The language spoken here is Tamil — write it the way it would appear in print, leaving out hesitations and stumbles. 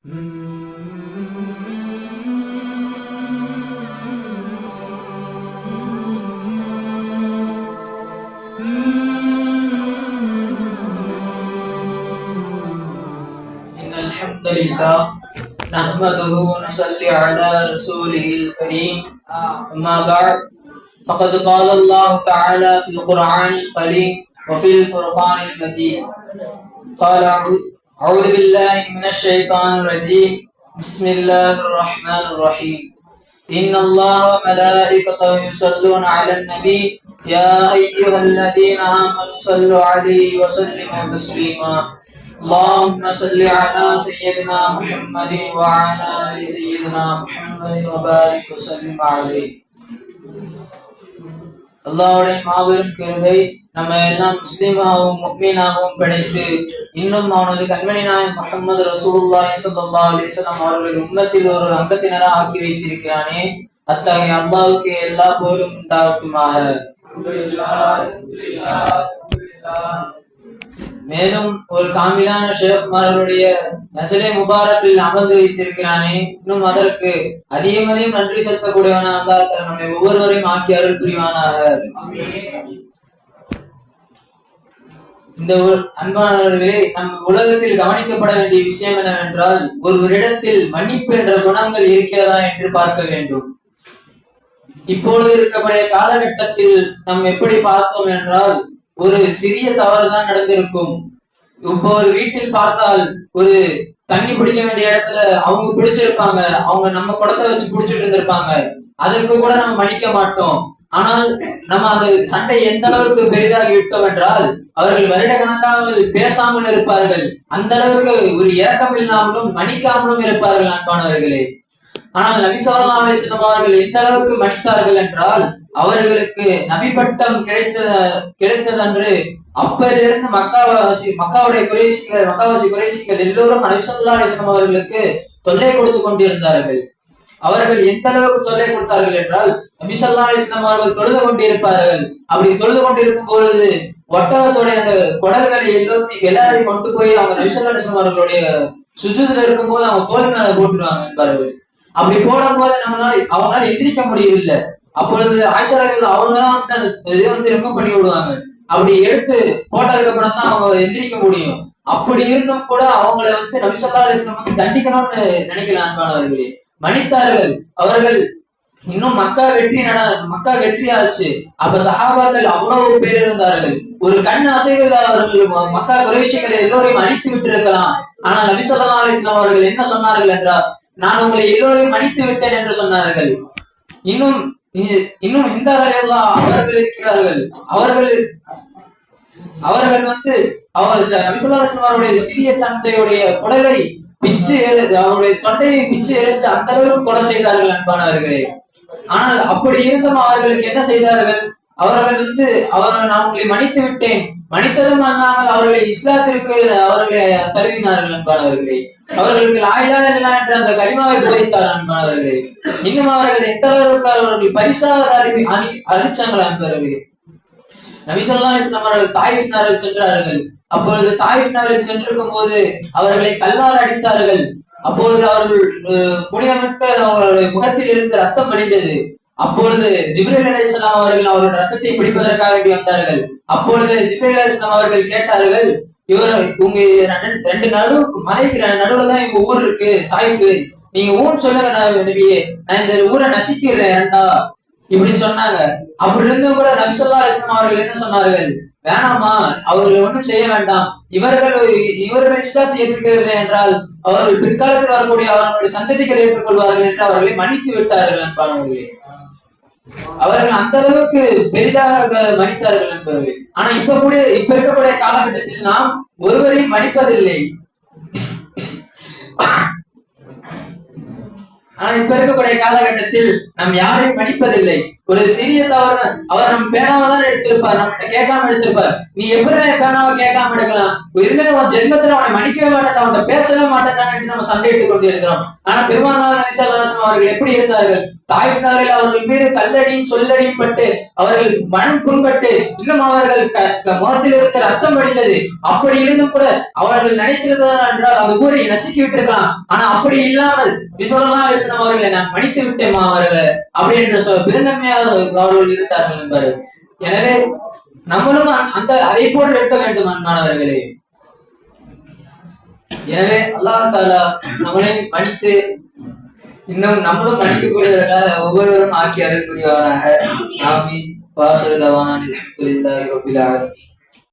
إن الحمد لله نحمده ونصلي على رسوله الكريم أما بعد فقد قال الله تعالى في القرآن الكريم وفي الفرقان المجيد قال أعوذ بالله من الشيطان الرجيم بسم الله الرحمن الرحيم إن الله وملائكته يصلون على النبي يا أيها الذين آمنوا صلوا عليه وسلموا تسليما اللهم صل على سيدنا محمد وعلى آل سيدنا محمد وبارك وسلم عليه. அல்லாஹ்வுடைய மாபெரும் கிருபை நம்ம எல்லாம் முஸ்லிமாகவும் முக்மீனாகவும் படைத்து இன்னும் அவனது கண்மணி நாயகம் முஹம்மது ரசூலுல்லாஹி ஸல்லல்லாஹு அலைஹி வஸல்லம் அவர்களை உம்மத்தில் ஒரு அங்கத்தினராக ஆக்கி வைத்திருக்கிறானே, அத்தகைய அல்லாஹ்வுக்கு எல்லா புகழும் உண்டாகட்டுமாக. மேலும் ஒரு காமிலான ஷேக்மார்களுடைய நஜலே முபாரக்கில் அமர்ந்து வைத்திருக்கிறானே, இன்னும் அதற்கு அதிகம் நன்றி செலுத்தக்கூடியவனா அல்லாஹ் நம்மை ஒவ்வொருவரையும் ஆக்கி அருள் புரிவானாக. இந்த அன்பானவர்களே, நம் உலகத்தில் கவனிக்கப்பட வேண்டிய விஷயம் என்னவென்றால், ஒருவரிடத்தில் மன்னிப்பு என்ற குணங்கள் இருக்கிறதா என்று பார்க்க வேண்டும். இப்பொழுது இருக்கக்கூடிய காலகட்டத்தில் நாம் எப்படி பார்த்தோம் என்றால், ஒரு சிறிய தவறுதான் நடந்திருக்கும். இப்போ ஒரு வீட்டில் பார்த்தால் ஒரு தண்ணி பிடிக்க வேண்டிய இடத்துல அவங்க பிடிச்சிருப்பாங்க, அவங்க நம்ம குடத்தை வச்சு பிடிச்சிட்டு இருந்திருப்பாங்க, அதற்கு கூட நம்ம மன்னிக்க மாட்டோம். ஆனால் நம்ம அந்த சண்டை எந்த அளவுக்கு பெரிதாகி விட்டோம் என்றால், அவர்கள் வருட கணக்காக பேசாமல் இருப்பார்கள், அந்த அளவுக்கு ஒரு இரக்கம் இல்லாமலும் மன்னிக்காமலும் இருப்பார்கள் அன்பானவர்களே. ஆனால் நபி ஸல்லல்லாஹு அலைஹி வஸல்லம் அவர்கள் எந்த அளவுக்கு மன்னித்தார்கள் என்றால், அவர்களுக்கு நபி பட்டம் கிடைத்ததன்று அப்பதிலிருந்து மக்காவாசி குறைஷிகள் எல்லோரும் நபி ஸல்லல்லாஹு அலைஹி வஸல்லம் அவர்களுக்கு தொல்லை கொடுத்து கொண்டிருந்தார்கள். அவர்கள் எந்த அளவுக்கு தொல்லை கொடுத்தார்கள் என்றால், நபி ஸல்லல்லாஹு அலைஹி வஸல்லம் அவர்கள் தொழுது கொண்டிருப்பார்கள். அப்படி தொழுது கொண்டிருக்கும் பொழுது ஒட்டகத்துடைய அந்த குடல்களை எல்லாரையும் கொண்டு போய் அவங்க நபி ஸல்லல்லாஹு அலைஹி வஸல்லம் அவர்களுடைய சுஜூதுல இருக்கும் போது அவங்க தோல் மேல போட்டுருவாங்க என்பார்கள். அப்படி போடும் போது அவங்களால எந்திரிக்க முடியவில்லை. அப்பொழுது ஆயிஷா ரலியல்லாஹு அவங்கதான் இதை ரிமூவ் பண்ணி விடுவாங்க. அப்படி எடுத்து போட்டதுக்கு அப்புறம் தான் அவங்க எந்திரிக்க முடியும். அப்படி இருந்தும் கூட அவங்களை நபி ஸல்லல்லாஹு அலைஹி வஸல்லம் தண்டிக்கணும்னு நினைக்கலாம் அன்பானவர்களே. மன்னித்தார்கள். அவர்கள் இன்னும் மக்கா வெற்றி ஆச்சு. அப்ப சஹாபாக்கள் அவ்வளவு பேர் இருந்தார்கள். ஒரு கண் அசைவில் அவர்கள் மக்கா குறைஷிகளை எல்லோரையும் அழித்து விட்டு இருக்கலாம். ஆனால் நபி ஸல்லல்லாஹு அலைஹி வஸல்லம் அவர்கள் என்ன சொன்னார்கள் என்றால், நான் உங்களை எல்லோரையும் அழித்து விட்டேன் என்று சொன்னார்கள். இன்னும் இந்த அவர்கள் இருக்கிறார்கள். அவர்கள் நபி ஸல்லல்லாஹு அலைஹி வஸல்லம் அவருடைய சிறிய தந்தையுடைய குடலை பிச்சு அவருடைய தொண்டையை பிச்சு எரிச்சு அந்த அளவுக்கு கொலை செய்தார்கள் அன்பானவர்களே. ஆனால் அப்படி இருந்தும் அவர்களுக்கு என்ன செய்தார்கள்? அவர்கள் நான் உங்களை மன்னித்து விட்டேன், மன்னித்ததும் அல்லாமல் அவர்களை இஸ்லாத்திற்கு அவர்களை தழுவினார்கள் அன்பானவர்களே. அவர்களுக்கு லா இலாஹ இல்லல்லாஹ் என்ற அந்த கலிமாவை போதித்தார் அன்பானவர்களே. இன்னும் அவர்கள் எந்த அளவுக்கு அவர்கள் பரிசாக அழிச்சாங்களா அன்பர்களே. நபி ஸல்லல்லாஹு அலைஹி வஸல்லம் அவர்கள் தாயிஃப் நகரில் சென்றார்கள். அப்பொழுது தாயிஃப் நகரில் சென்றிருக்கும் போது அவர்களை கல்லால் அடித்தார்கள். அப்பொழுது அவர்கள் புனிதமிட்டு அவர்களுடைய முகத்தில் இருந்து ரத்தம் வடிந்தது. அப்பொழுது ஜிப்ரீல் அலைஹிஸ்ஸலாம் அவர்கள் அவருடைய ரத்தத்தை பிடிப்பதற்காக வேண்டி வந்தார்கள். அப்பொழுது ஜிப்ரீல் அலைஹிஸ்ஸலாம் அவர்கள் கேட்டார்கள், உங்க ரெண்டு மலைக்கு நடுவுல தான் எங்க ஊர் இருக்கு தாயிஃப், நீங்க ஊர் சொல்லுங்க நபியே, நான் இந்த ஊரை நசிக்கிறேன் ரெண்டா இப்படின்னு சொன்னாங்க. அப்படி இருந்தும் கூட நபி ஸல்லல்லாஹு அலைஹி வஸல்லம் அவர்கள் என்ன சொன்னார்கள்? வேணாமா, அவர்கள் ஒன்றும் செய்ய வேண்டாம். இவர்கள் இஸ்லாத்தை ஏற்றுக்கவில்லை என்றால் அவர்கள் பிற்காலத்தில் வரக்கூடிய அவர்களுடைய சந்ததிகளை ஏற்றுக்கொள்வார்கள் என்று அவர்களை மன்னித்து விட்டார்கள் அன்பானவர்களே. அவர்கள் அந்த அளவுக்கு பெரிதாக மன்னித்தார்கள் என்பவர்கள். ஆனா இப்ப இருக்கக்கூடிய காலகட்டத்தில் நாம் ஒருவரையும் மன்னிப்பதில்லை. ஆனா இப்ப இருக்கக்கூடிய காலகட்டத்தில் நாம் யாரையும் மன்னிப்பதில்லை. ஒரு சிறிய தவறு தான். அவர் நம்ம பேனாவை தான் எடுத்திருப்பார், நம்மகிட்ட கேட்காம எடுத்திருப்பார். நீ எப்படி பேனாவை கேட்காம எடுக்கலாம்? இதுமே உன் ஜென்மத்துல அவனை மன்னிக்கவே மாட்டேன், அவன் பேசவே மாட்டேன் நம்ம சண்டையிட்டுக் கொண்டு இருக்கிறோம். ஆனா பெருமானார் நபி ஸல்லல்லாஹு அலைஹி வஸல்லம் அவர்கள் எப்படி இருந்தார்கள்? தாயிஃப் நகரில் அவர்கள் மீது கல்லடியும் சொல்லடியும் பட்டு அவர்கள் மனம் புண்பட்டு இன்னும் அவர்கள் முகத்தில் இருந்த ரத்தம் வடிந்தது. அப்படி இருந்தும் கூட அவர்கள் நினைத்திருந்தார் என்றால் அது ஊரை நசுக்கி விட்டிருக்கலாம். ஆனா அப்படி இல்லாமல் ஸல்லல்லாஹு அலைஹி வஸல்லம் அவர்களை நான் மன்னித்து விட்டேன் அவர்களை அப்படி என்று பெருந்தன்மையாக அவர்கள் இருந்தார்கள் என்பார். எனவே நம்மளும் அந்த அதை போன்று இருக்க வேண்டும் அன்பானவர்களே. எனவே அல்லாஹ் தஆலா நம்மளை மன்னித்து இன்னும் நம்மளும் மன்னித்துக் கொள்வதற்காக ஒவ்வொருவரும் ஆக்கி அருள் புரிவாராக. ஆமீன். வாஹிரு தவானா அல்ஹம்துலில்லாஹி ரப்பில் ஆலமீன்.